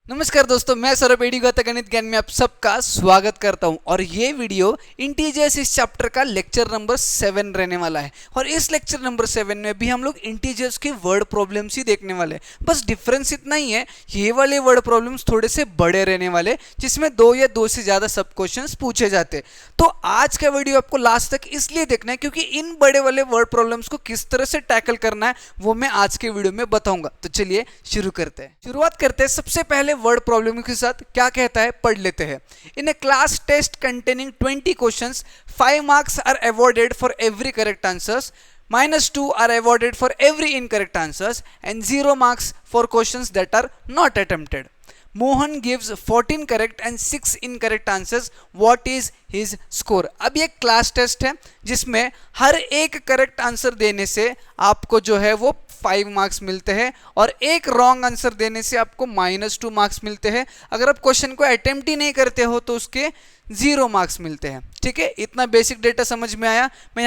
नमस्कार दोस्तों, मैं सौरभ एडी गौतम गणित ज्ञान में आप सबका स्वागत करता हूं। और ये वीडियो इंटीजर्स इस चैप्टर का लेक्चर नंबर 7 रहने वाला है। और इस लेक्चर नंबर 7 में भी हम लोग इंटीजर्स की वर्ड प्रॉब्लम्स ही देखने वाले हैं। बस डिफरेंस इतना ही है, ये वाले वर्ड प्रॉब्लम्स थोड़े से बड़े रहने वाले, जिसमें 2 या 2 से ज़्यादा सब क्वेश्चंस पूछे जाते। तो आज का वीडियो आपको लास्ट तक इसलिए देखना है क्योंकि इन बड़े वाले वर्ड प्रॉब्लम्स को किस तरह से टैकल करना है वो मैं आज के वीडियो में बताऊंगा। तो चलिए शुरू करते हैं। शुरुआत करते हैं सबसे पहले वर्ड प्रॉब्लम के साथ। क्या कहता है पढ़ लेते हैं। In a class test containing 20 questions, 5 marks are awarded for every correct answers, -2 are awarded for every incorrect answers and 0 marks for questions that are not attempted. Mohan gives 14 correct and 6 incorrect answers. What is his score? अब ये class test है जिसमें हर एक correct answer देने से आपको जो है वो 5 मार्क्स मिलते हैं और एक रॉन्ग आंसर देने से आपको -2 मार्क्स मिलते हैं। अगर आप क्वेश्चन को अटेम्प्ट ही नहीं करते हो तो उसके 0 मार्क्स मिलते हैं। ठीक है, इतना बेसिक डेटा समझ में आया। मैं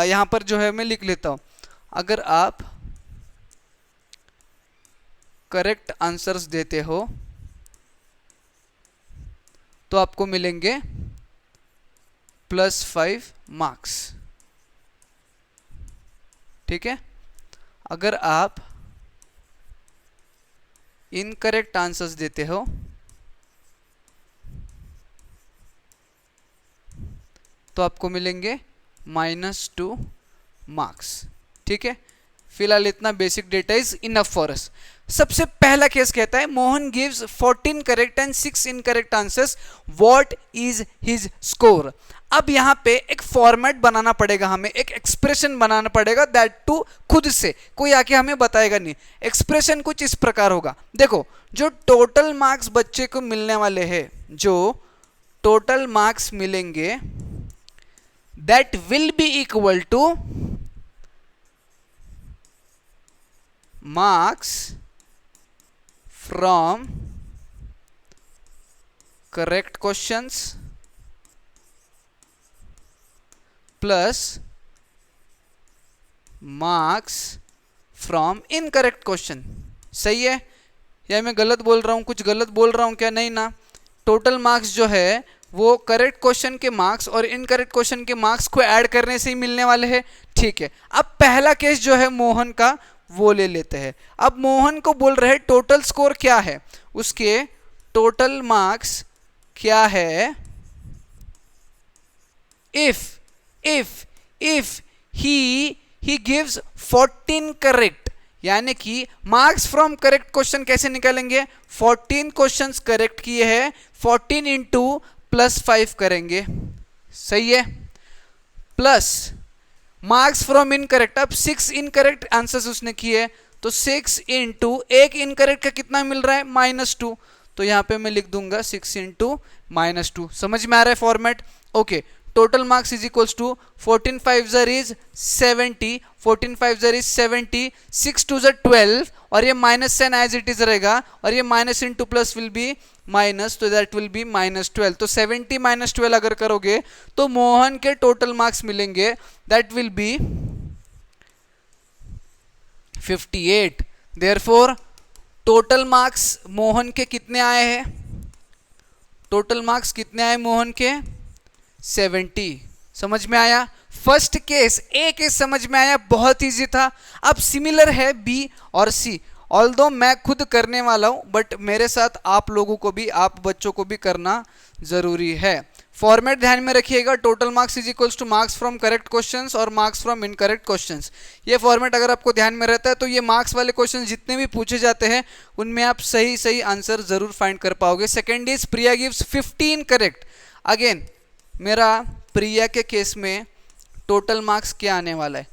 यहाँ पर जो है मैं लिख लेता हूँ। अगर आप करेक्ट आंसर्स देते हो तो आपको मिलेंगे +5 मार्क्स। ठीक है, अगर आप इनकरेक्ट आंसर्स देते हो तो आपको मिलेंगे -2 मार्क्स। ठीक है, फिलहाल इतना basic data is enough for us. सबसे पहला केस कहता है Mohan gives 14 correct and 6 incorrect answers, what is his score. अब यहां पे एक फॉर्मेट बनाना पड़ेगा, हमें एक एक्सप्रेशन बनाना पड़ेगा, दैट टू खुद से, कोई आके हमें बताएगा नहीं। एक्सप्रेशन कुछ इस प्रकार होगा। देखो, जो टोटल मार्क्स बच्चे को मिलने वाले हैं, जो टोटल मार्क्स मिलेंगे, that will be equal to marks from correct questions plus marks from incorrect question। सही है या मैं गलत बोल रहा हूं? कुछ गलत बोल रहा हूं क्या? नहीं ना। टोटल मार्क्स जो है वो करेक्ट क्वेश्चन के मार्क्स और इनकरेक्ट क्वेश्चन के मार्क्स को ऐड करने से ही मिलने वाले हैं। ठीक है, अब पहला केस जो है मोहन का वो ले लेते हैं। अब मोहन को बोल रहे हैं टोटल स्कोर क्या है, उसके टोटल मार्क्स क्या है इफ ही गिव्स 14 करेक्ट, यानी कि मार्क्स फ्रॉम करेक्ट क्वेश्चन कैसे निकालेंगे? 14 क्वेश्चंस करेक्ट किए हैं, 14 इंटू +5 करेंगे। सही है, प्लस मार्क्स फ्रॉम इनकरेक्ट। अब 6 इनकरेक्ट आंसर्स उसने किए तो 6 इंटू एक इनकरेक्ट का कितना मिल रहा है? -2। तो यहां पे मैं लिख दूंगा 6 इंटू -2। समझ में आ रहा है format? Okay, total marks is equals to 14 5 ज़र इज 70, 14 5 ज़र इज 70, 6 2 ज़र 12 और ये -10 एज इट इज रहेगा और ये minus into plus will be minus, तो दैट विल बी -12। तो 70 -12 अगर करोगे तो मोहन के टोटल मार्क्स मिलेंगे, that will B 58। Therefore total marks Mohan के कितने आए हैं? टोटल मार्क्स कितने आए मोहन के? 70। समझ में आया? फर्स्ट केस, ए केस समझ में आया, बहुत इजी था। अब सिमिलर है बी और सी। ऑल्दो मैं खुद करने वाला हूं बट मेरे साथ आप लोगों को भी, आप बच्चों को भी करना जरूरी है। फॉर्मेट ध्यान में रखिएगा, total marks is equals two marks from correct questions और मार्क्स फ्रॉम इनकरेक्ट क्वेश्चंस। ये फॉर्मेट अगर आपको ध्यान में रहता है तो ये मार्क्स वाले क्वेश्चन जितने भी पूछे जाते हैं उनमें आप सही आंसर जरूर फाइंड कर पाओगे। Second is Priya gives 15 correct. Again मेरा प्रिया के केस में टोटल मार्क्स क्या आने वाला है?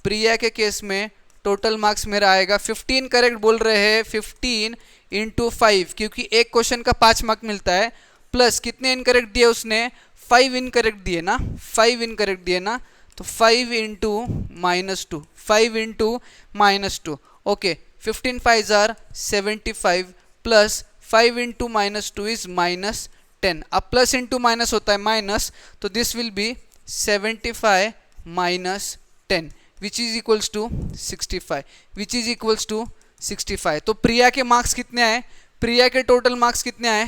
प्रिया के केस में टोटल मार्क्स मेरा आएगा 15 करेक्ट बोल रहे हैं, 15 इंटू 5, क्योंकि एक क्वेश्चन का 5 मार्क मिलता है, प्लस कितने इनकरेक्ट दिए उसने? 5 इनकरेक्ट दिए ना, 5 इनकरेक्ट दिए ना, तो 5 इंटू -2, 5 इंटू -2। ओके, 15 5 ज़ार 75 प्लस 5 इंटू -2 इज -10। अब प्लस इंटू माइनस होता है माइनस, तो this will be 75 minus 10 which is equals to 65, which is equals to 65। तो प्रिया के मार्क्स कितने आए? प्रिया के टोटल मार्क्स कितने आए?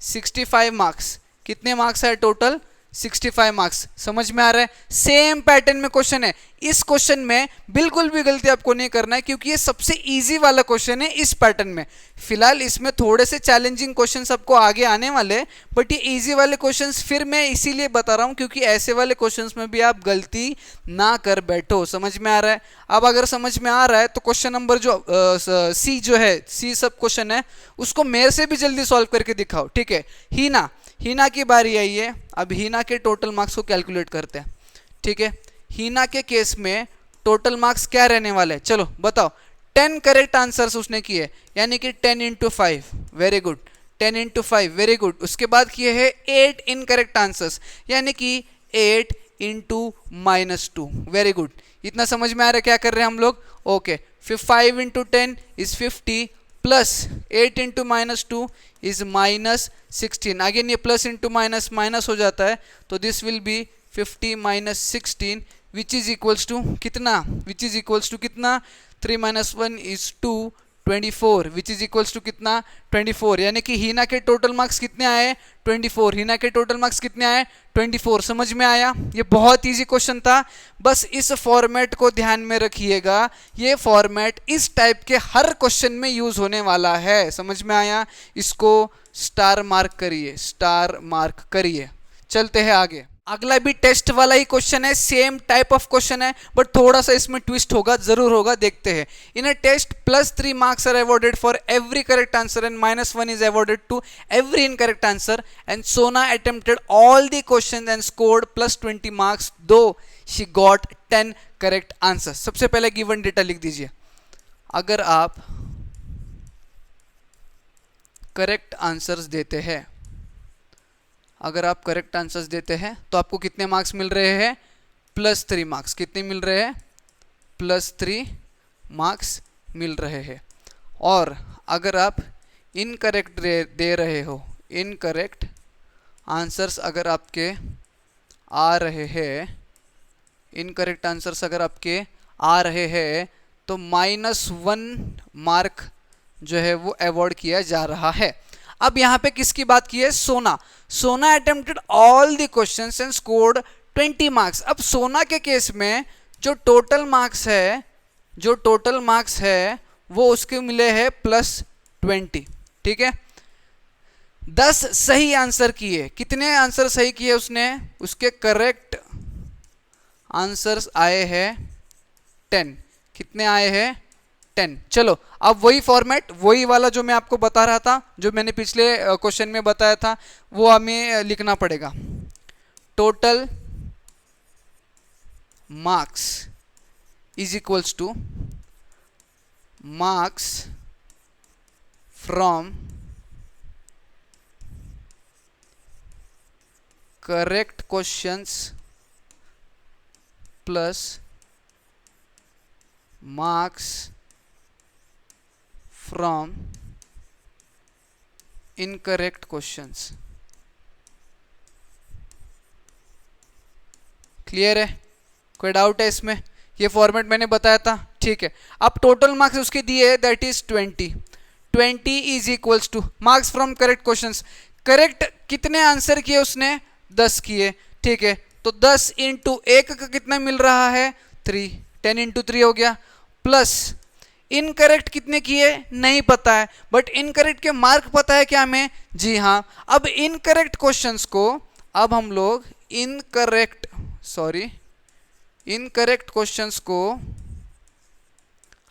65 मार्क्स। कितने मार्क्स आए टोटल? 65 मार्क्स। समझ में आ रहा है? सेम पैटर्न में क्वेश्चन है। इस क्वेश्चन में बिल्कुल भी गलती आपको नहीं करना है, क्योंकि ये सबसे इजी वाला क्वेश्चन है इस पैटर्न में। फिलहाल इसमें थोड़े से चैलेंजिंग क्वेश्चंस आपको आगे आने वाले, बट ये इजी वाले क्वेश्चंस फिर मैं इसीलिए बता रहा हूँ क्योंकि ऐसे वाले क्वेश्चंस में भी आप गलती ना कर बैठो। समझ में आ रहा है? अब अगर समझ में आ रहा है तो क्वेश्चन नंबर जो सी जो है, सी सब क्वेश्चन है, उसको मेरे से भी जल्दी सॉल्व करके दिखाओ। ठीक है, हीना की बारी आई है। अब हीना के टोटल मार्क्स को कैलकुलेट करते हैं। ठीक है, हीना के केस में टोटल मार्क्स क्या रहने वाले हैं? चलो बताओ। 10 करेक्ट आंसर्स उसने किए, यानी कि 10 into 5, very good. 10 into 5, very good. उसके बाद किए हैं 8 इनकरेक्ट आंसर्स, यानी कि 8 इंटू -2, वेरी गुड। इतना समझ में आ रहा है क्या कर रहे हैं हम लोग? ओके, फिर 5 into 10 is 50 plus 8 into -2 is -16। Again ये प्लस इंटू माइनस माइनस हो जाता है, तो this will be 50 minus 16 which is equals to कितना? विच इज इक्वल्स टू कितना? 3 - 1 is 2, 24 which is equals to कितना? 24। यानी कि हीना के टोटल मार्क्स कितने आए? 24। हीना के टोटल मार्क्स कितने आए? 24। समझ में आया? ये बहुत इजी क्वेश्चन था। बस इस फॉर्मेट को ध्यान में रखिएगा, ये फॉर्मेट इस टाइप के हर क्वेश्चन में यूज होने वाला है। समझ में आया? इसको स्टार मार्क करिए, स्टार मार्क करिए। चलते हैं आगे। अगला भी टेस्ट वाला ही क्वेश्चन है, सेम टाइप ऑफ क्वेश्चन है, बट थोड़ा सा इसमें ट्विस्ट होगा, जरूर होगा, देखते हैं। In a test +3 marks are awarded for every correct answer and -1 is awarded to every incorrect answer and Sona attempted all the questions and scored +20 marks though she got 10 correct answers. सबसे पहले given data लिख दीजिए। अगर आप correct answers देते हैं, अगर आप करेक्ट आंसर्स देते हैं तो आपको कितने मार्क्स मिल रहे हैं? +3 मार्क्स। कितने मिल रहे हैं? +3 मार्क्स मिल रहे हैं। और अगर आप इनकरेक्ट दे रहे हो, इनकरेक्ट आंसर्स अगर आपके आ रहे हैं, इनकरेक्ट आंसर्स अगर आपके आ रहे हैं तो -1 मार्क जो है वो अवॉर्ड किया जा रहा है। अब यहाँ पे किसकी बात की है? सोना। सोना attempted all the questions and scored 20 marks. अब सोना के केस में जो टोटल मार्क्स है, जो टोटल मार्क्स है वो उसके मिले हैं +20। ठीक है, 10 सही आंसर किए। कितने आंसर सही किए उसने? उसके करेक्ट आंसर्स आए हैं 10। कितने आए हैं? 10। चलो अब वही फॉर्मेट, वही वाला जो मैं आपको बता रहा था, जो मैंने पिछले क्वेश्चन में बताया था, वो हमें लिखना पड़ेगा। Total marks is equals two marks from correct questions plus marks from incorrect questions. Clear है? कोई डाउट है इसमें? ये फॉर्मेट मैंने बताया था। ठीक है, अब टोटल मार्क्स उसके दिए है, that is 20 is equals two marks from correct questions. Correct कितने आंसर किए उसने? 10 किए। ठीक है, तो 10 इंटू 1 का कितना मिल रहा है? 3। 10 इंटू 3 हो गया, प्लस इनकरेक्ट कितने किए नहीं पता है, बट इनकरेक्ट के मार्क पता है क्या हमें? जी हाँ। अब इनकरेक्ट क्वेश्चंस को अब हम लोग इनकरेक्ट क्वेश्चंस को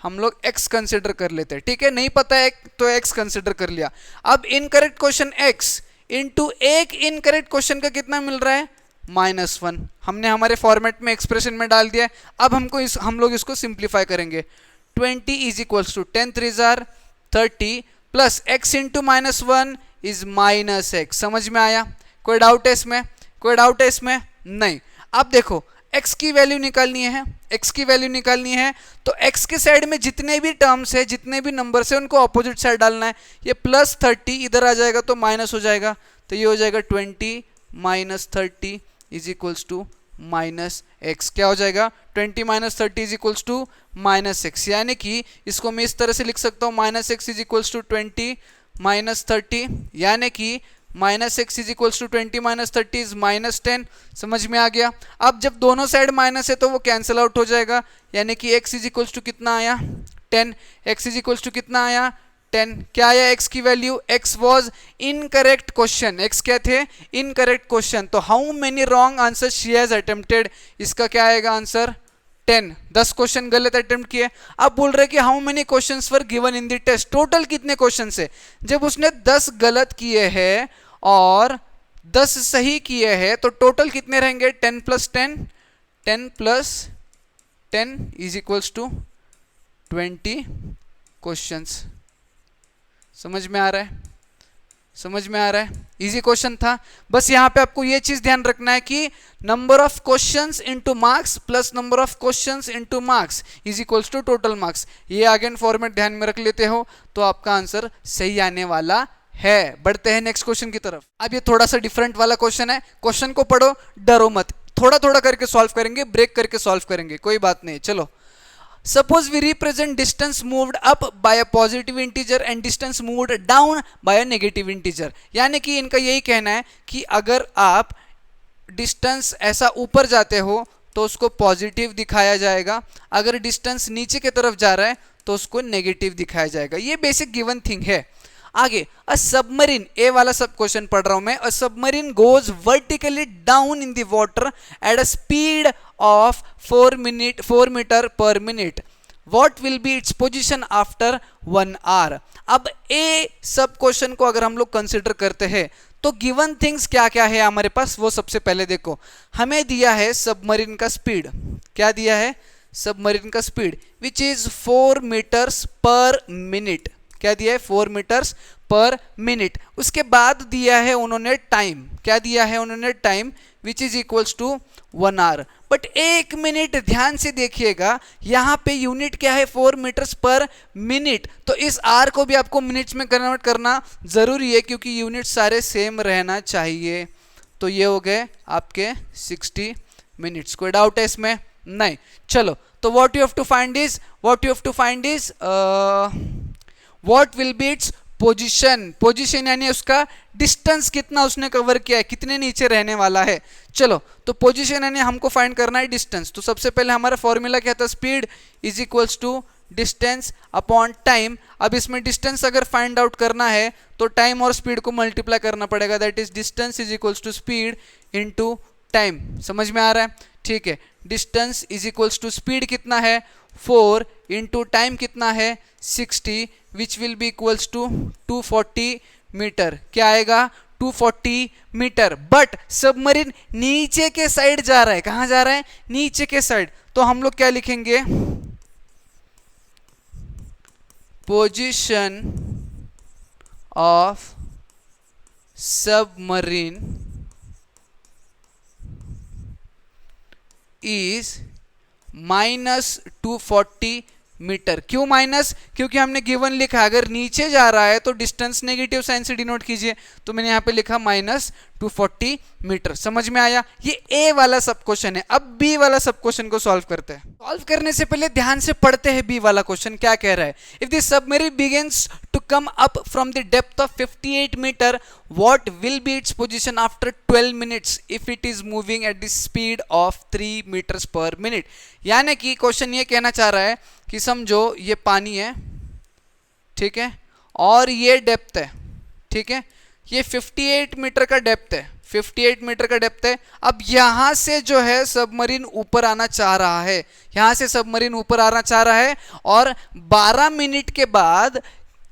हम लोग x कंसिडर कर लेते हैं। ठीक है, नहीं पता है तो x कंसिडर कर लिया। अब इनकरेक्ट क्वेश्चन x इंटू एक इनकरेक्ट क्वेश्चन का कितना मिल रहा है? -1। हमने हमारे फॉर्मेट में एक्सप्रेशन में डाल दिया है। अब हम लोग इसको सिंप्लीफाई करेंगे। 20 इज इक्वल्स टू 10 3 जार 30 plus x into -1 is -x। समझ में आया? कोई डाउट है इसमें? कोई डाउट है इसमें? नहीं। अब देखो, x की वैल्यू निकालनी है, x की वैल्यू निकालनी है तो x के साइड में जितने भी टर्म्स है, जितने भी नंबर्स है, उनको अपोजिट साइड डालना है। ये +30 इधर आ जाएगा तो माइनस हो जाएगा, तो ये हो जाएगा 20 - 30 is equals to minus x. क्या हो जाएगा 20 minus 30 is equals to minus x, यानी कि इसको मैं इस तरह से लिख सकता हूँ minus x is equals to 20 minus 30, यानी कि minus x is equals to 20 minus 30 is minus 10। समझ में आ गया। अब जब दोनों साइड माइनस है तो वो कैंसिल आउट हो जाएगा, यानी कि एक्स इज इक्वल्स टू कितना आया 10, एक्स इज इक्वल्स टू कितना आया 10। क्या आया एक्स की value, x was incorrect question, x क्या थे इनकरेक्ट क्वेश्चन। तो how many wrong answer she has attempted, इसका क्या आएगा आंसर 10, 10 क्वेश्चन गलत अटेम्प्ट किए। अब बोल रहे कि how many questions were given in the test, total कितने क्वेश्चन है। जब उसने 10 गलत किए हैं और 10 सही किए हैं तो टोटल कितने रहेंगे 10 plus 10, 10 plus 10 is equals to 20 questions. समझ में आ रहा है, समझ में आ रहा है, इजी क्वेश्चन था। बस यहाँ पे आपको ये चीज ध्यान रखना है कि number of questions into marks plus number of questions into marks is equals to total marks. ये अगेन फॉर्मेट ध्यान में रख लेते हो तो आपका आंसर सही आने वाला है। बढ़ते हैं नेक्स्ट क्वेश्चन की तरफ। अब ये थोड़ा सा डिफरेंट वाला क्वेश्चन है, क्वेश्चन को पढ़ो डरो मत, थोड़ा थोड़ा करके सॉल्व करेंगे, ब्रेक करके सॉल्व करेंगे, कोई बात नहीं। चलो, suppose we represent distance moved up by a positive integer and distance moved down by a negative integer। यानी कि इनका यही कहना है कि अगर आप डिस्टेंस ऐसा ऊपर जाते हो तो उसको पॉजिटिव दिखाया जाएगा, अगर डिस्टेंस नीचे की तरफ जा रहा है तो उसको नेगेटिव दिखाया जाएगा। ये बेसिक गिवन थिंग है। आगे, अ सबमरीन, ए वाला सब क्वेश्चन पढ़ रहा हूं मैं। A submarine goes vertically down in the water at a speed of 4 metre per minute. What will be its position after 1 hour. अब ए सब क्वेश्चन को अगर हम लोग कंसिडर करते हैं तो गिवन थिंग्स क्या क्या है हमारे पास, वो सबसे पहले देखो। हमें दिया है सबमरीन का स्पीड, क्या दिया है सबमरीन का speed which is 4 metres per minute. क्या दिया है 4 मीटर्स पर मिनट। उसके बाद दिया है उन्होंने टाइम, क्या दिया है उन्होंने time which is equals to 1 hour. But 1 minute ध्यान से देखिएगा, यहाँ पे यूनिट क्या है 4 मीटर्स पर मिनट, तो इस आर को भी आपको मिनट्स में कन्वर्ट करना जरूरी है क्योंकि यूनिट सारे सेम रहना चाहिए। तो ये हो गए आपके 60 मिनट्स। कोई डाउट है इसमें? नहीं। चलो, तो what you have to find is what will be its position. Position यानी उसका डिस्टेंस कितना उसने कवर किया है, कितने नीचे रहने वाला है। चलो, तो पोजीशन यानी हमको फाइंड करना है डिस्टेंस। तो सबसे पहले हमारा फॉर्मूला क्या था, speed is equals to distance upon time. अब इसमें डिस्टेंस अगर फाइंड आउट करना है तो टाइम और स्पीड को मल्टीप्लाई करना पड़ेगा, that is distance is equals to speed into time. समझ में आ रहा है? ठीक है, distance is equals to speed कितना है 4 इंटू टाइम कितना है 60 which will be equals to 240 metre. क्या आएगा 240 मीटर। बट सबमरीन नीचे के साइड जा रहा है, कहां जा रहा है नीचे के साइड, तो हम लोग क्या लिखेंगे position of submarine is -240 metre. क्यों माइनस? क्योंकि हमने गिवन लिखा अगर नीचे जा रहा है तो डिस्टेंस नेगेटिव साइन से डिनोट कीजिए, तो मैंने यहां पे लिखा -240 मीटर। समझ में आया? ये ए वाला सब क्वेश्चन है। अब बी वाला सब क्वेश्चन को सॉल्व करते हैं। सॉल्व करने से पहले ध्यान से पढ़ते हैं बी वाला क्वेश्चन क्या कह रहा है। If the submarine begins to come up from the depth of 58 metre, what will be its position after 12 minutes if it is moving at the speed of 3 meters per minute। यानी कि question ये कहना चाह रहा है कि समझो ये पानी है, ठीक है, और ये डेप्थ है, ठीक है, ये 58 मीटर का डेप्थ है, 58 मीटर का डेप्थ है। अब यहां से जो है सबमरीन ऊपर आना चाह रहा है, यहां से सबमरीन ऊपर आना चाह रहा है, और 12 मिनट के बाद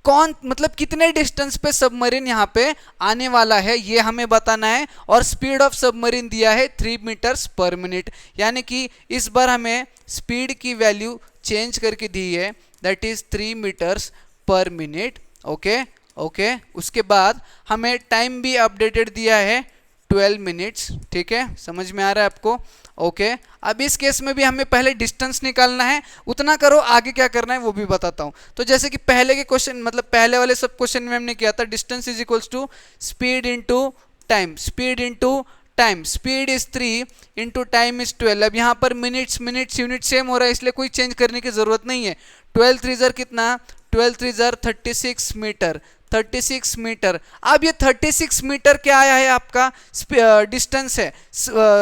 कौन मतलब कितने डिस्टेंस पे सबमरीन यहाँ पे आने वाला है ये हमें बताना है। और स्पीड ऑफ सबमरीन दिया है 3 मीटर्स पर मिनट, यानी कि इस बार हमें स्पीड की वैल्यू चेंज करके दी है, that is 3 metres per minute. Okay okay, उसके बाद हमें टाइम भी अपडेटेड दिया है 12 मिनट्स। ठीक है, समझ में आ रहा है आपको? ओके, अब इस केस में भी हमें पहले डिस्टेंस निकालना है, उतना करो, आगे क्या करना है वो भी बताता हूं। तो जैसे कि पहले के क्वेश्चन मतलब पहले वाले सब क्वेश्चन में हमने किया था distance is equals to speed into time, speed into time, speed is 3 into time is 12। अब यहाँ पर मिनट्स यूनिट सेम हो रहा है, इसलिए कोई चेंज करने की जरूरत नहीं है। 12 3 कितना, 12 3 36 मीटर, 36 मीटर। अब ये 36 मीटर क्या आया है, आपका डिस्टेंस है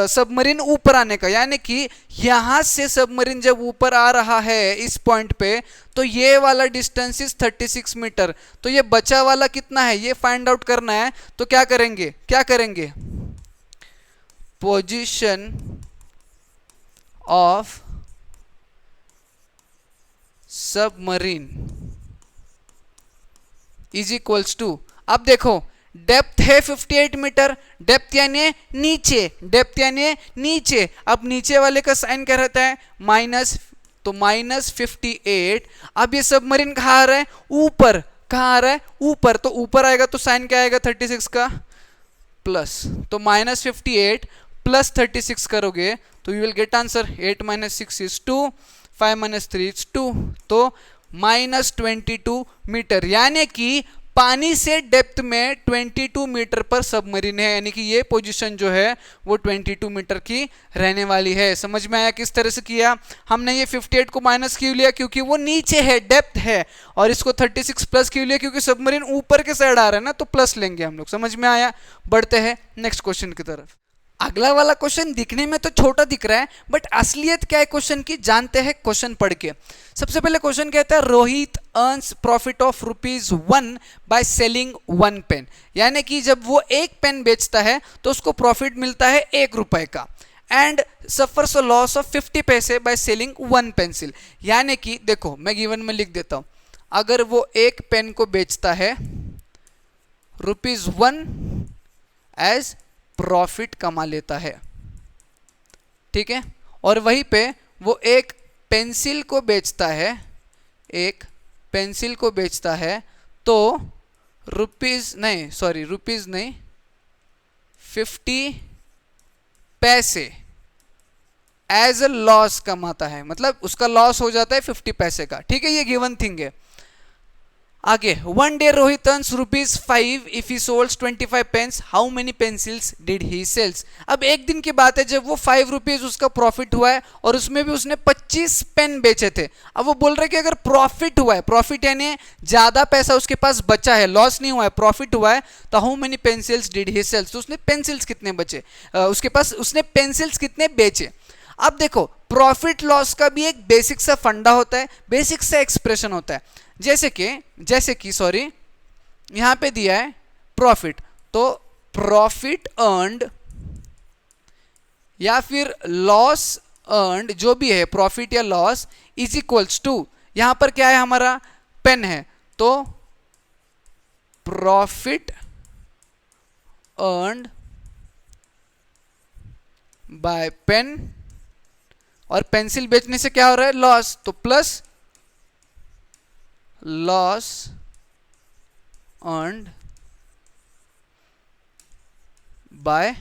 सबमरीन ऊपर आने का, यानी कि यहां से सबमरीन जब ऊपर आ रहा है इस पॉइंट पे, तो ये वाला डिस्टेंस इज 36 मीटर। तो ये बचा वाला कितना है, ये फाइंड आउट करना है। तो क्या करेंगे, position of submarine is equals to, अब देखो डेप्थ है 58 मीटर, डेप्थ यानी नीचे, अब नीचे वाले का साइन क्या रहता है, माइनस, तो माइनस 58। अब ये सबमरीन कहाँ आ रहा है, ऊपर, कहाँ आ रहा है, ऊपर, तो ऊपर आएगा तो साइन क्या आएगा 36 का प्लस, तो माइनस 58 प्लस 36 करोगे तो you will get answer 8 minus 6 is 2, 5 minus 3 is 2, तो माइनस 22 मीटर, यानी कि पानी से डेप्थ में 22 मीटर पर सबमरीन है, यानी कि ये पोजीशन जो है वो 22 मीटर की रहने वाली है। समझ में आया किस तरह से किया हमने? ये 58 को माइनस क्यों लिया, क्योंकि वो नीचे है, डेप्थ है, और इसको 36 प्लस क्यों लिया, क्योंकि सबमरीन ऊपर के साइड आ रहा है ना, तो प्लस लेंगे हम लोग। समझ में आया? बढ़ते हैं नेक्स्ट क्वेश्चन की तरफ। अगला वाला क्वेश्चन दिखने में तो छोटा दिख रहा है, बट असलियत क्या है क्वेश्चन की, जानते हैं क्वेश्चन पढ़ के। सबसे पहले क्वेश्चन कहता है Rohit earns profit of ₹1 by selling 1 pen, यानी कि जब वो एक पेन बेचता है तो उसको प्रॉफिट मिलता है ₹1 का, and suffers a loss of 50 पैसे बाय सेलिंग 1 पेंसिल। यानी कि देखो मैं गिवन में लिख देता हूं, अगर वो एक पेन को बेचता है ₹1 एज प्रॉफिट कमा लेता है, ठीक है, और वहीं पे वो एक पेंसिल को बेचता है, तो रुपीज नहीं 50 पैसे एज अ लॉस कमाता है, मतलब उसका लॉस हो जाता है 50 पैसे का, ठीक है, ये गिवन थिंग है। आगे, 1 day Rohit earns ₹5 if he sold 25 pens, how many pencils did he sells? अब एक दिन की बात है जब वो ₹5 उसका प्रॉफिट हुआ है, और उसमें भी उसने 25 पेन बेचे थे। अब वो बोल रहे कि अगर प्रॉफिट हुआ है, प्रॉफिट यानी ज्यादा पैसा उसके पास बचा है, लॉस नहीं हुआ है, प्रॉफिट हुआ है, तो how many pencils did he sells, तो उसने पेंसिल्स कितने बचे, उसके पास उसने पेंसिल्स कितने बेचे। अब देखो प्रॉफिट लॉस का भी एक बेसिक सा फंडा होता है, बेसिक सा एक्सप्रेशन होता है, जैसे कि सॉरी यहां पे दिया है प्रॉफिट, तो प्रॉफिट अर्नड या फिर लॉस अर्नड, जो भी है प्रॉफिट या लॉस, इज इक्वल्स टू, यहां पर क्या है हमारा पेन है, तो प्रॉफिट अर्नड बाय पेन, और पेंसिल बेचने से क्या हो रहा है, लॉस, तो plus loss earned bye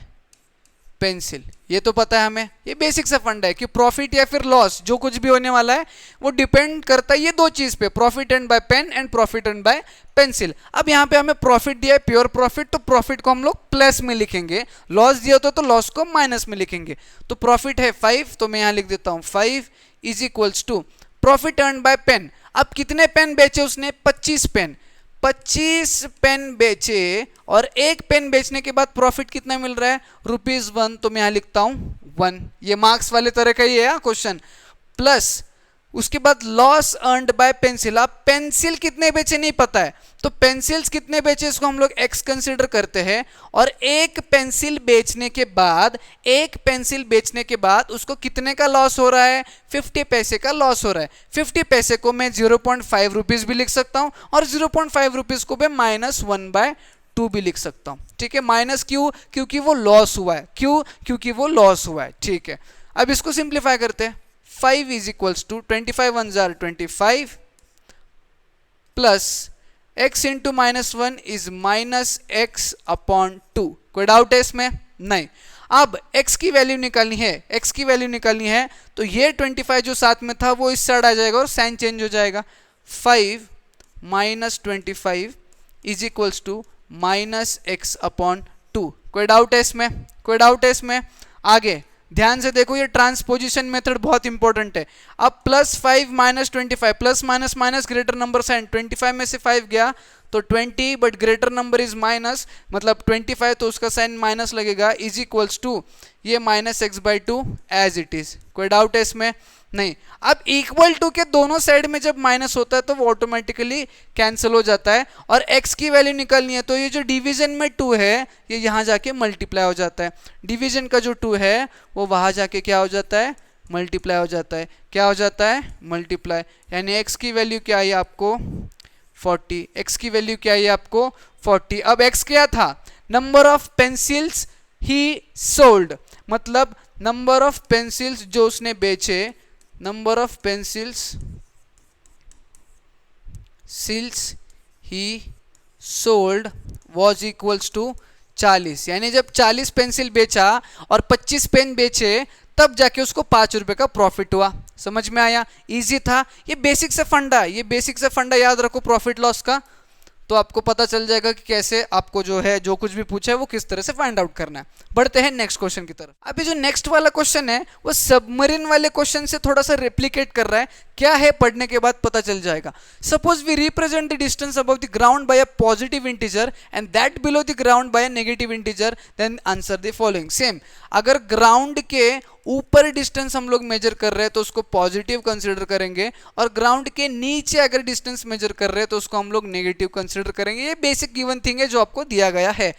pencil. ये तो पता है हमें, ये बेसिक सा फंड है कि प्रॉफिट या फिर लॉस जो कुछ भी होने वाला है वो डिपेंड करता है ये दो चीज पे, profit earn by pen and profit earn by pencil. अब यहाँ पे हमें प्रॉफिट दिया है प्योर प्रॉफिट, तो प्रॉफिट को हम लोग प्लस में लिखेंगे, लॉस दिया तो लॉस को माइनस में लिखेंगे। तो प्रॉफिट है 5, तो मैं यहाँ लिख देता हूँ 5 is equals to profit earn by pen. अब कितने पेन बेचे उसने, 25 पेन, 25 पेन बेचे, और एक पेन बेचने के बाद प्रॉफिट कितना मिल रहा है, ₹1, तो मैं यहां लिखता हूं 1, ये मार्क्स वाले तरह का ही है क्वेश्चन, प्लस उसके बाद लॉस अर्नड बाय पेंसिल। अब पेंसिल कितने बेचे नहीं पता है, तो पेंसिल्स कितने बेचे इसको हम लोग x कंसीडर करते हैं, और एक पेंसिल बेचने के बाद उसको कितने का लॉस हो रहा है, 50 पैसे का लॉस हो रहा है। 50 पैसे को मैं 0.5 रुपीज भी लिख सकता हूं, और 0.5 रुपीज को मैं -1/2 भी लिख सकता हूं, ठीक है। माइनस क्यों, क्योंकि वो लॉस हुआ है, क्योंकि वो लॉस हुआ है, ठीक है। अब इसको सिंप्लीफाई करते हैं, 5 इज इक्वल्स टू 25 1 जार 25 plus x into -1 is -x/2। कोई डाउट है इसमें? नहीं। अब x की वैल्यू निकालनी है, तो ये 25 जो साथ में था वो इस साइड आ जाएगा और साइन चेंज हो जाएगा, 5 - 25 इज इक्वल्स टू -x/2। 2। कोई डाउट है इसमें? कोई डाउट है इसमें? आगे ध्यान से देखो, ये ट्रांसपोजिशन मेथड बहुत इंपॉर्टेंट है। अब +5 - 25, plus minus minus greater number sign, 25 में से 5 गया तो 20, but greater number is minus, मतलब 25 तो उसका साइन माइनस लगेगा, इज इक्वल्स टू ये -x/2 एज इट इज। कोई डाउट है इसमें? नहीं। अब इक्वल टू के दोनों साइड में जब माइनस होता है तो वो ऑटोमेटिकली कैंसिल हो जाता है, और x की वैल्यू निकालनी है तो ये जो डिवीजन में 2 है ये यहाँ जाके मल्टीप्लाई हो जाता है। डिवीजन का जो 2 है वो वहाँ जाके क्या हो जाता है? मल्टीप्लाई हो जाता है। क्या हो जाता है? मल्टीप्लाई। यानी x की वैल्यू क्या आई आपको? 40। x की वैल्यू क्या आई आपको? 40। अब x क्या था? Number of pencils he sold, मतलब नंबर ऑफ पेंसिल्स जो उसने बेचे, number of pencils he sold was equals to 40। यानी जब 40 पेंसिल बेचा और 25 पेन बेचे तब जाके उसको 5 रुपए का प्रॉफिट हुआ। समझ में आया? इजी था। ये बेसिक से फंडा, ये बेसिक से फंडा याद रखो प्रॉफिट लॉस का, तो आपको पता चल जाएगा कि कैसे आपको जो है जो कुछ भी पूछा है वो किस तरह से फाइंड आउट करना है। बढ़ते हैं नेक्स्ट क्वेश्चन की तरफ। अभी जो नेक्स्ट वाला क्वेश्चन है वो सबमरीन वाले क्वेश्चन से थोड़ा सा रेप्लिकेट कर रहा है। क्या है पढ़ने के बाद पता चल जाएगा। Suppose we represent the distance above the ground by a positive integer and that below the ground by a negative integer, then answer the following. Same, अगर ग्राउंड के ऊपर डिस्टेंस हम लोग मेजर कर रहे हैं तो उसको पॉजिटिव कंसीडर करेंगे, और ग्राउंड के नीचे अगर डिस्टेंस मेजर कर रहे हैं तो उसको हम लोग नेगेटिव कंसीडर करेंगे। ये बेसिक गिवन थिंग है जो आपको दिया गया है।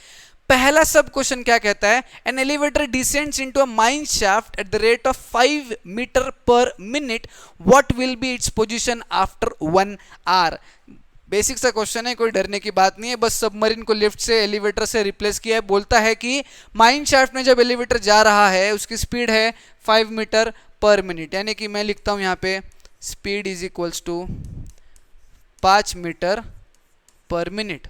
पहला सब क्वेश्चन क्या कहता है? An elevator descends into a mine shaft at the rate of 5 metre per minute, what will be its position after 1 hour. Basic सा क्वेश्चन है, कोई डरने की बात नहीं है, बस सबमरीन को लिफ्ट से एलिवेटर से रिप्लेस किया है। बोलता है कि माइन शाफ्ट में जब एलिवेटर जा रहा है उसकी स्पीड है 5 मीटर पर मिनट, यानी कि मैं लिखता हूं यहां पे speed is equals to 5 metre per minute.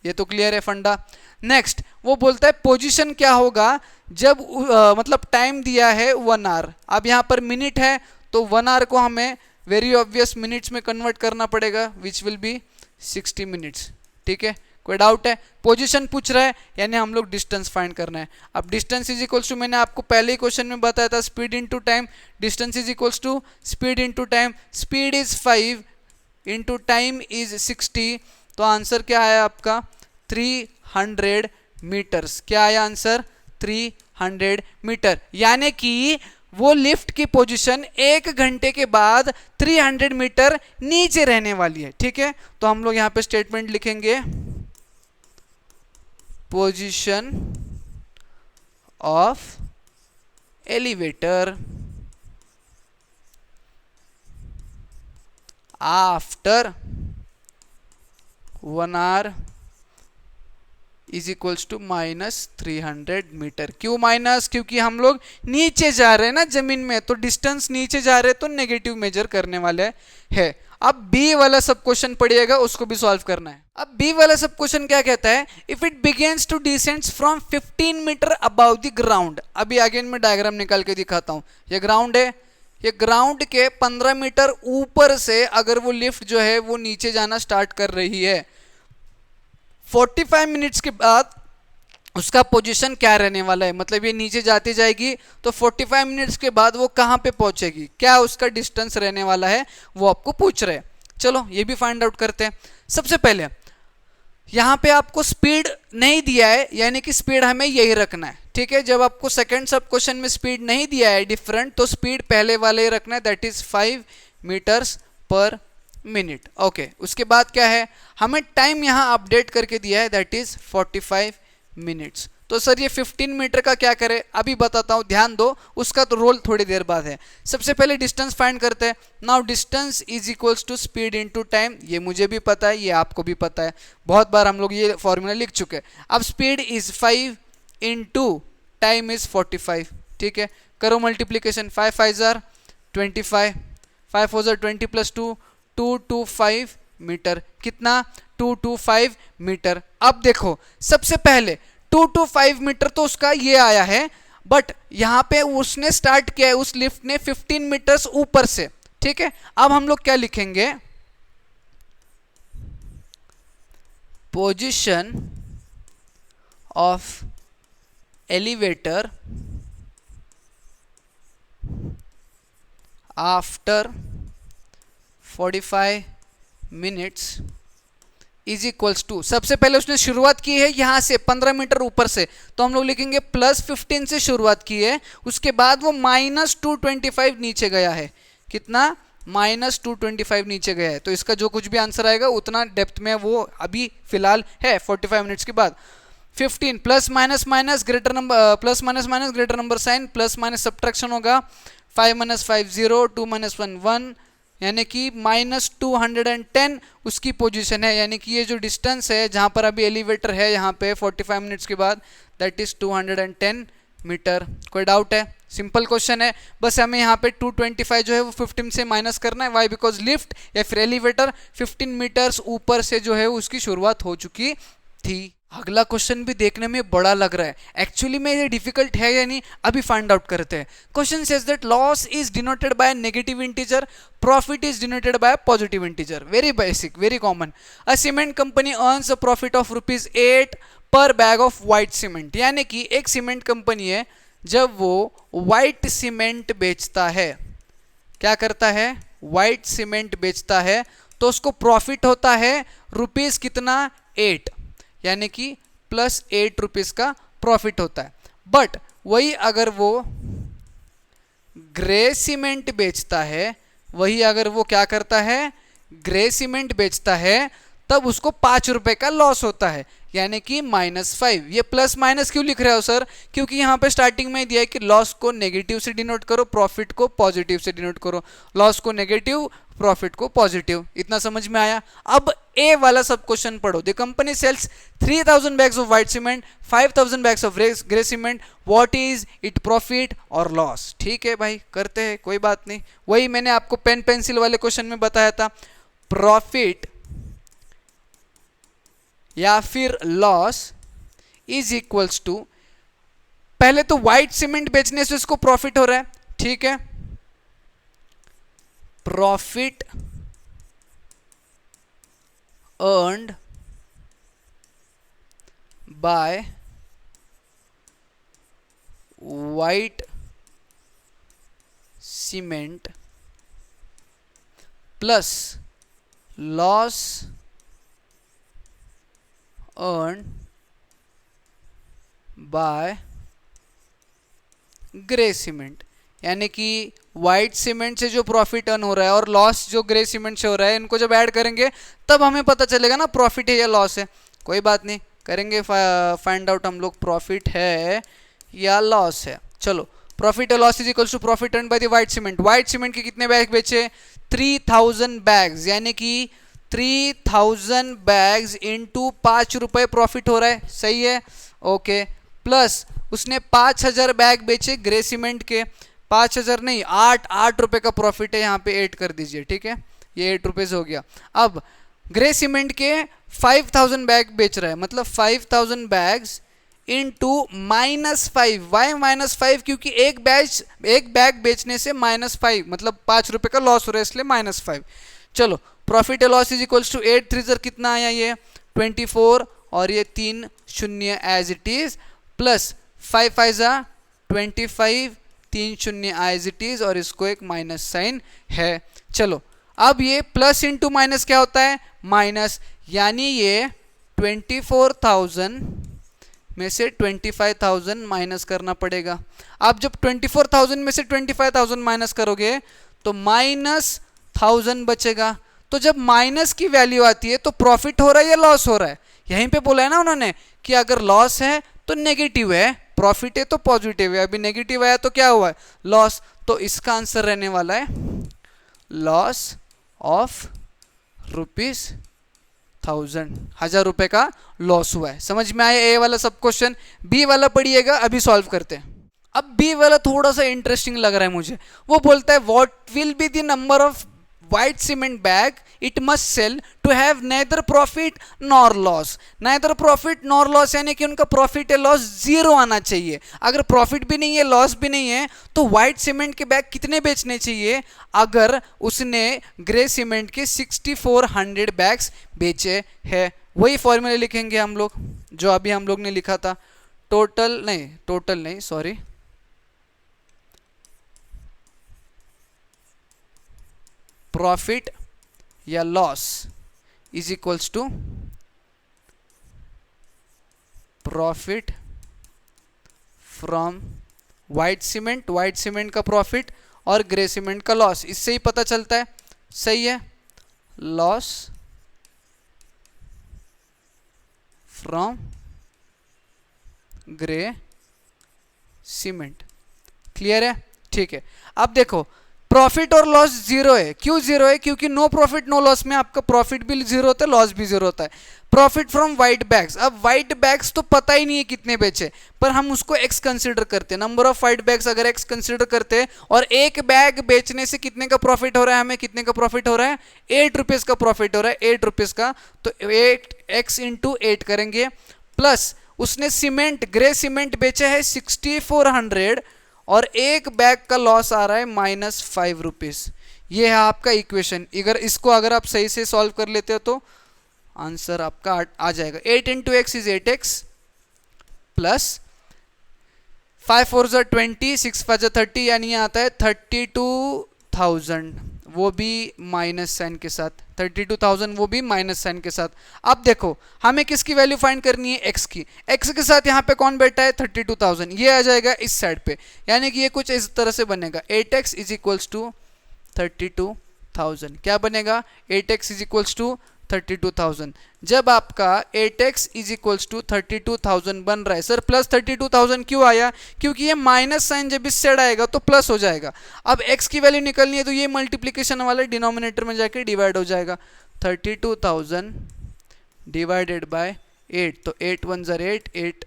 ये तो क्लियर है फंडा। नेक्स्ट वो बोलता है पोजीशन क्या होगा जब मतलब टाइम दिया है 1 आवर। अब यहाँ पर मिनट है तो 1 आवर को हमें वेरी ऑब्वियस मिनट्स में कन्वर्ट करना पड़ेगा, विच विल बी 60 मिनट्स। ठीक है, कोई डाउट है? पोजीशन पूछ रहा है यानी हम लोग डिस्टेंस फाइंड करना है। अब डिस्टेंस इज इक्वल्स टू, मैंने आपको पहले ही क्वेश्चन में बताया था, speed into time. Distance is equals to speed into time. Speed is 5 into time is 60, तो आंसर क्या आया आपका? 300 मीटर्स। क्या आया आंसर? 300 मीटर। यानी कि वो लिफ्ट की पोजीशन 1 घंटे के बाद 300 मीटर नीचे रहने वाली है। ठीक है, तो हम लोग यहां पे स्टेटमेंट लिखेंगे, position of elevator after 1 hour is equals to -300 metre. क्यों माइनस? क्योंकि हम लोग नीचे जा रहे हैं ना जमीन में, तो डिस्टेंस नीचे जा रहे हैं तो नेगेटिव मेजर करने वाले है। अब बी वाला सब क्वेश्चन पढ़िएगा, उसको भी सॉल्व करना है। अब बी वाला सब क्वेश्चन क्या कहता है? If it begins to descends from 15 metre above the ground. अभी अगेन मैं डायग्राम निकाल के दिखाता हूं। ये ग्राउंड है, ये ग्राउंड के 15 मीटर ऊपर से अगर वो लिफ्ट जो है वो नीचे जाना स्टार्ट कर रही है, 45 मिनट्स के बाद उसका पोजीशन क्या रहने वाला है, मतलब ये नीचे जाती जाएगी तो 45 मिनट्स के बाद वो कहाँ पे पहुंचेगी, क्या उसका डिस्टेंस रहने वाला है, वो आपको पूछ रहे हैं। चलो ये भी फाइंड आउट करते हैं। सबसे पहले यहाँ पे आपको स्पीड नहीं दिया है, यानी कि स्पीड हमें यही रखना है। ठीक है, जब आपको सेकंड सब क्वेश्चन में स्पीड नहीं दिया है डिफरेंट, तो स्पीड पहले वाले ही रखना है, that is 5 metres per minute. Okay, उसके बाद क्या है, हमें टाइम यहाँ अपडेट करके दिया है, दैट इज 45 मिनट्स। तो सर ये 15 मीटर का क्या करें, अभी बताता हूँ, ध्यान दो, उसका तो रोल थोड़ी देर बाद है। सबसे पहले डिस्टेंस फाइंड करते हैं। Now distance is equals to speed into time. ये मुझे भी पता है, ये आपको भी पता है, बहुत बार हम लोग ये फॉर्मूला लिख चुके हैं। अब speed is 5 into time is 45। ठीक है, करो मल्टीप्लीकेशन, 5 5 जार 25, 5 4 जार 20 प्लस 2 225 मीटर। कितना? 225 मीटर। अब देखो सबसे पहले 225 मीटर तो उसका ये आया है, बट यहां पे उसने स्टार्ट किया है उस लिफ्ट ने 15 मीटर्स ऊपर से। ठीक है, अब हम लोग क्या लिखेंगे, position of elevator after 45 minutes is equals to, सबसे पहले उसने शुरुआत की है यहाँ से 15 मीटर ऊपर से, तो हम लोग लिखेंगे +15 से शुरुआत की है, उसके बाद वो -225 नीचे गया है। कितना? -225 नीचे गया है। तो इसका जो कुछ भी आंसर आएगा उतना डेप्थ में वो अभी फिलहाल है 45 मिनट्स के बाद। 15 plus minus minus greater number, plus minus minus greater number sign, plus minus subtraction होगा, 5 - 5 0, 2 - 1 1, यानी कि -210 उसकी पोजीशन है। यानी कि ये जो डिस्टेंस है जहाँ पर अभी एलिवेटर है यहाँ पे 45 मिनट्स के बाद, दैट इज 210 मीटर। कोई डाउट है? सिंपल क्वेश्चन है, बस हमें यहाँ पे 225 जो है वो 15 से माइनस करना है। वाई? बिकॉज लिफ्ट या फिर एलिवेटर 15 मीटर्स ऊपर से जो है उसकी शुरुआत हो चुकी थी। अगला क्वेश्चन भी देखने में बड़ा लग रहा है, एक्चुअली में ये डिफिकल्ट है या नहीं अभी फाइंड आउट करते हैं। Question says that loss is denoted by negative integer, profit is denoted by positive integer. Very basic, very common. A cement company earns a profit of ₹8 पर बैग ऑफ व्हाइट सीमेंट। यानी कि एक cement company है, जब वो white cement बेचता है, क्या करता है? व्हाइट सीमेंट बेचता है, तो उसको प्रॉफिट होता है रुपीस कितना? 8, यानी कि +8 का प्रॉफिट होता है। बट वही अगर वो ग्रे सीमेंट बेचता है, वही अगर वो क्या करता है? ग्रे सीमेंट बेचता है, तब उसको ₹5 का लॉस होता है, यानी कि -5। ये प्लस माइनस क्यों लिख रहे हो सर? क्योंकि यहाँ पे स्टार्टिंग में दिया है कि लॉस को नेगेटिव से डिनोट करो, प्रॉफिट को पॉजिटिव से डिनोट करो। लॉस को नेगेटिव, प्रॉफिट को पॉजिटिव। इतना समझ में आया? अब ए वाला सब क्वेश्चन पढ़ो। The company sells 3000 bags of white cement, 5000 bags of grey cement, what is it profit और लॉस? ठीक है भाई, करते हैं, कोई बात नहीं। वही मैंने आपको पेन पेंसिल वाले क्वेश्चन में बताया था, प्रॉफिट या फिर लॉस इज इक्वल्स टू, पहले तो व्हाइट सीमेंट बेचने से उसको प्रॉफिट हो रहा है, ठीक है, profit earned by white cement plus loss earn by grey cement. यानी कि व्हाइट सीमेंट से जो प्रॉफिट अर्न हो रहा है और लॉस जो ग्रे सीमेंट से हो रहा है, इनको जब ऐड करेंगे तब हमें पता चलेगा ना प्रॉफिट है या लॉस है। कोई बात नहीं, करेंगे फाइंड आउट हम लोग प्रॉफिट है या लॉस है। चलो, प्रॉफिट और loss is equals to profit earn by the white cement. White cement के कितने बैग बेचे? 3000 बैग्स, यानी कि 3000 बैग्स इंटू ₹5 प्रॉफिट हो रहा है, सही है, ओके। प्लस उसने 5000 बैग बेचे ग्रे सीमेंट के, 5000 नहीं, 8 रुपए का प्रॉफिट है, यहाँ पे 8 कर दीजिए, ठीक है, ये 8 रुपये हो गया। अब ग्रे सीमेंट के 5000 बैग बेच रहा है, मतलब 5000 बैग्स इंटू -5। वाई -5? क्योंकि एक बैग बेचने से -5, मतलब ₹5 का लॉस हो रहा है, इसलिए -5। चलो, प्रॉफिट और लॉस इज इक्वल्स टू 8 3 कितना आया? ये 24 और ये 3 शून्य एज इट इज, प्लस 5 5 25, 3 शून्य एज इट इज, और इसको एक माइनस साइन है। चलो, अब ये प्लस इंटू माइनस क्या होता है? माइनस, यानी ये 24,000 में से 25,000 माइनस करना पड़ेगा। आप जब 24,000 में से 25,000 माइनस करोगे तो -1000 बचेगा। तो जब माइनस की वैल्यू आती है तो प्रॉफिट हो रहा है या लॉस हो रहा है? यहीं पे बोला है ना उन्होंने कि अगर लॉस है तो नेगेटिव है, प्रॉफिट है तो पॉजिटिव है। अभी नेगेटिव आया तो क्या हुआ है? लॉस। तो इसका आंसर रहने वाला है लॉस ऑफ ₹1000 का लॉस हुआ है। समझ में आया ए वाला सब क्वेश्चन? बी वाला पढ़िएगा, अभी सॉल्व करते हैं। अब बी वाला थोड़ा सा इंटरेस्टिंग लग रहा है मुझे। वो बोलता है what will be the number of white cement bag it must sell to have neither profit nor loss। neither profit nor loss यानी कि उनका प्रॉफिट या लॉस 0 आना चाहिए। अगर प्रॉफिट भी नहीं है, लॉस भी नहीं है, तो व्हाइट सीमेंट के बैग कितने बेचने चाहिए? अगर उसने ग्रे सीमेंट के 6400 बैग्स बेचे हैं। वही फॉर्मूला लिखेंगे हम लोग जो अभी हम लोग ने लिखा था, टोटल नहीं सॉरी, प्रॉफिट या loss is equals to profit from white cement का प्रॉफिट और ग्रे सीमेंट का लॉस, इससे ही पता चलता है, सही है, loss from grey cement. Clear है? ठीक है। अब देखो प्रॉफिट और लॉस जीरो है, क्यों जीरो है? क्योंकि नो प्रॉफिट नो लॉस में आपका प्रॉफिट भी जीरो होता है, लॉस भी जीरो होता है। प्रॉफिट फ्रॉम वाइट बैग्स, अब वाइट बैग्स तो पता ही नहीं है कितने बेचे, पर हम उसको एक्स कंसीडर करते हैं, नंबर ऑफ वाइट बैग्स अगर एक्स कंसीडर करते हैं, और एक बैग बेचने से कितने का प्रॉफिट हो रहा है, हमें कितने का प्रॉफिट हो रहा है, 8 रुपीज का प्रॉफिट हो रहा है, 8 रुपीज का, तो 8x इंटू 8 करेंगे, प्लस उसने सीमेंट ग्रे सीमेंट बेचा है 6400 और एक बैग का लॉस आ रहा है -5 रुपीज। ये है आपका इक्वेशन। इसको अगर आप सही से सॉल्व कर लेते हो तो आंसर आपका आ जाएगा 8 into x is 8x plus 5 4 ज़ा 20 6 5 ज़ा 30, यानी आता है 32,000, वो भी माइनस साइन के साथ, 32,000 वो भी माइनस साइन के साथ। अब देखो हमें किसकी वैल्यू फाइंड करनी है, x की। x के साथ यहाँ पे कौन बैठा है, 32,000, ये आ जाएगा इस साइड पे, यानी कि ये कुछ इस तरह से बनेगा 8x इज इक्वल्स टू 32,000। क्या बनेगा, 8x इज इक्वल्स टू 32,000। जब आपका 8x इज इक्वल्स टू 32,000 बन रहा है, सर प्लस 32,000 क्यों आया, क्योंकि ये माइनस साइन जब इस साइड आएगा तो प्लस हो जाएगा। अब x की वैल्यू निकलनी है तो ये मल्टीप्लीकेशन वाले डिनोमिनेटर में जाके डिवाइड हो जाएगा, 32,000 डिवाइडेड बाय 8, तो 8 1 ज़र 8, 8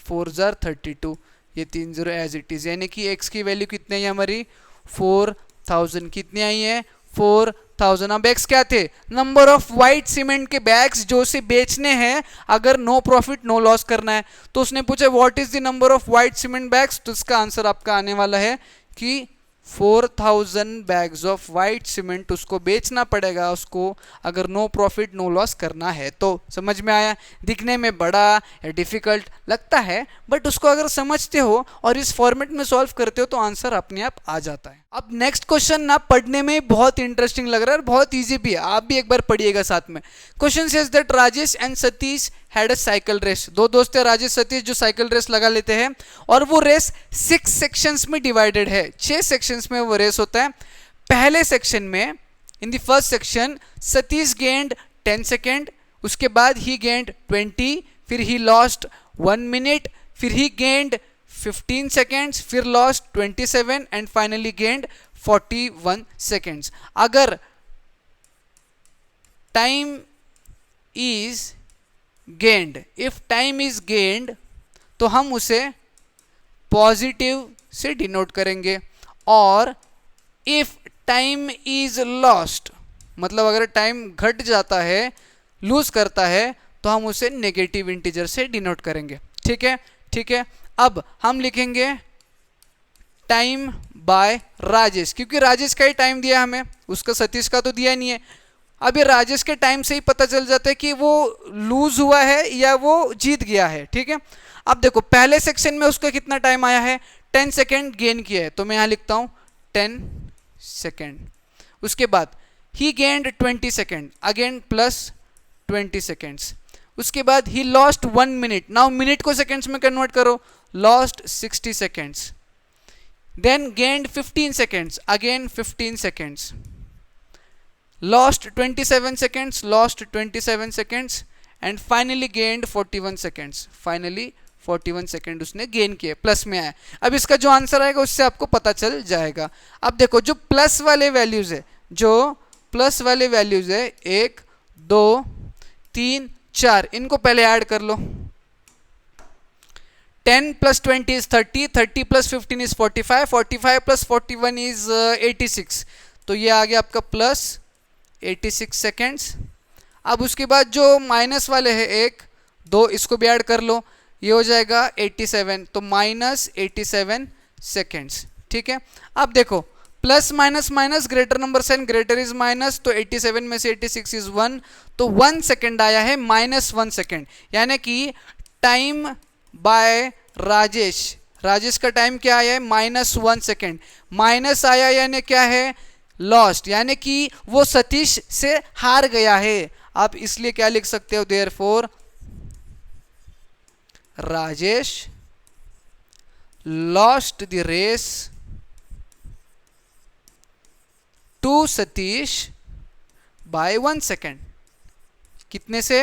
4 ज़र 32, ये 3 0 एज इट इज, यानी कि x की वैल्यू कितनी है हमारी 4000, कितनी आई है 4000। अब एक्स क्या थे, नंबर ऑफ वाइट सीमेंट के बैग्स जो उसे बेचने हैं, अगर नो प्रॉफिट नो लॉस करना है तो उसने पूछा what is the number of white cement bags, तो इसका आंसर आपका आने वाला है कि 4000 बैग्स ऑफ वाइट सीमेंट उसको बेचना पड़ेगा उसको, अगर नो प्रॉफिट नो लॉस करना है तो। समझ में आया? दिखने में बड़ा या डिफिकल्ट लगता है, बट उसको अगर समझते हो और इस फॉर्मेट में सॉल्व करते हो तो आंसर अपने आप आ जाता है। अब नेक्स्ट क्वेश्चन ना पढ़ने में बहुत इंटरेस्टिंग लग रहा है और बहुत इजी भी है, आप भी एक बार पढ़िएगा साथ में। Question says that Rajesh and Satish had a cycle race. दो दोस्त है राजेश सतीश जो साइकिल रेस लगा लेते हैं, और वो रेस 6 सेक्शंस में डिवाइडेड है, 6 सेक्शंस में वो रेस होता है। पहले सेक्शन में, in the first section, Satish gained 10 second, उसके बाद ही गेंड 20, फिर ही लॉस्ट 1 मिनट, फिर ही गेंड 15 seconds, फिर lost 27 and finally gained 41 seconds। अगर time is gained, if time is gained, तो हम उसे पॉजिटिव से डिनोट करेंगे, और इफ टाइम इज लॉस्ट, मतलब अगर टाइम घट जाता है, लूज करता है, तो हम उसे नेगेटिव इंटीजर से डिनोट करेंगे। ठीक है, ठीक है। अब हम लिखेंगे टाइम बाय राजेश, क्योंकि राजेश का ही टाइम दिया हमें, उसका सतीश का तो दिया नहीं है। अब ये राजेश के टाइम से ही पता चल जाता है कि वो लूज हुआ है या वो जीत गया है। ठीक है, अब देखो पहले सेक्शन में उसका कितना टाइम आया है, 10 सेकेंड गेन किया है, तो मैं यहां लिखता हूं 10 सेकेंड। उसके बाद he gained 20 second, again plus 20 seconds. उसके बाद he lost 1 minute, now minute को सेकेंड्स में कन्वर्ट करो, lost 60 seconds. Then gained 15 seconds, again 15 seconds. Lost 27 seconds, lost 27 seconds, and finally gained 41 seconds, finally 41 second उसने gain किए, plus में आया। अब इसका जो आंसर आएगा उससे आपको पता चल जाएगा। अब देखो जो प्लस वाले वैल्यूज है, जो प्लस वाले वैल्यूज है 1 2 3 4, इनको पहले ऐड कर लो। 10 plus 20 is 30, 30 plus 15 is 45, 45 plus 41 is 86, तो ये आ गया आपका प्लस 86 सेकेंड्स। अब उसके बाद जो माइनस वाले हैं 1 2, इसको भी ऐड कर लो, ये हो जाएगा 87, तो माइनस 87 सेकेंड्स। ठीक है, अब देखो plus minus minus, greater number sign, greater is minus, तो 87 में से 86 इज 1, तो 1 सेकेंड आया है -1 सेकेंड, यानी कि टाइम बाय राजेश। राजेश का टाइम क्या आया है? -1 सेकेंड। माइनस आया यानी क्या है? लॉस्ट, यानी कि वो सतीश से हार गया है। आप इसलिए क्या लिख सकते हो? Therefore Rajesh lost the race to Satish by 1 second. कितने से?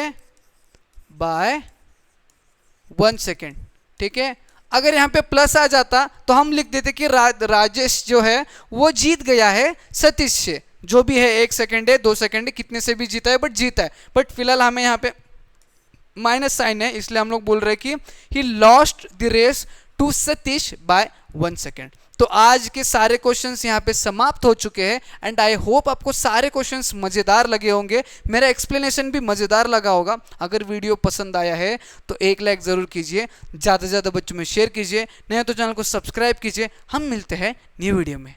By 1 second. ठीक है, अगर यहां पे प्लस आ जाता तो हम लिख देते कि राजेश जो है वो जीत गया है सतीश से, जो भी है 1 सेकेंड है 2 सेकेंड है, कितने से भी जीता है बट जीता है। बट फिलहाल हमें यहाँ पे माइनस साइन है, इसलिए हम लोग बोल रहे हैं कि he lost the race to Satish by 1 second. तो आज के सारे क्वेश्चंस यहाँ पे समाप्त हो चुके हैं एंड आई होप आपको सारे क्वेश्चंस मज़ेदार लगे होंगे, मेरा एक्सप्लेनेशन भी मज़ेदार लगा होगा। अगर वीडियो पसंद आया है तो एक लाइक ज़रूर कीजिए, ज़्यादा से ज़्यादा बच्चों में शेयर कीजिए, नहीं तो चैनल को सब्सक्राइब कीजिए। हम मिलते हैं न्यू वीडियो में।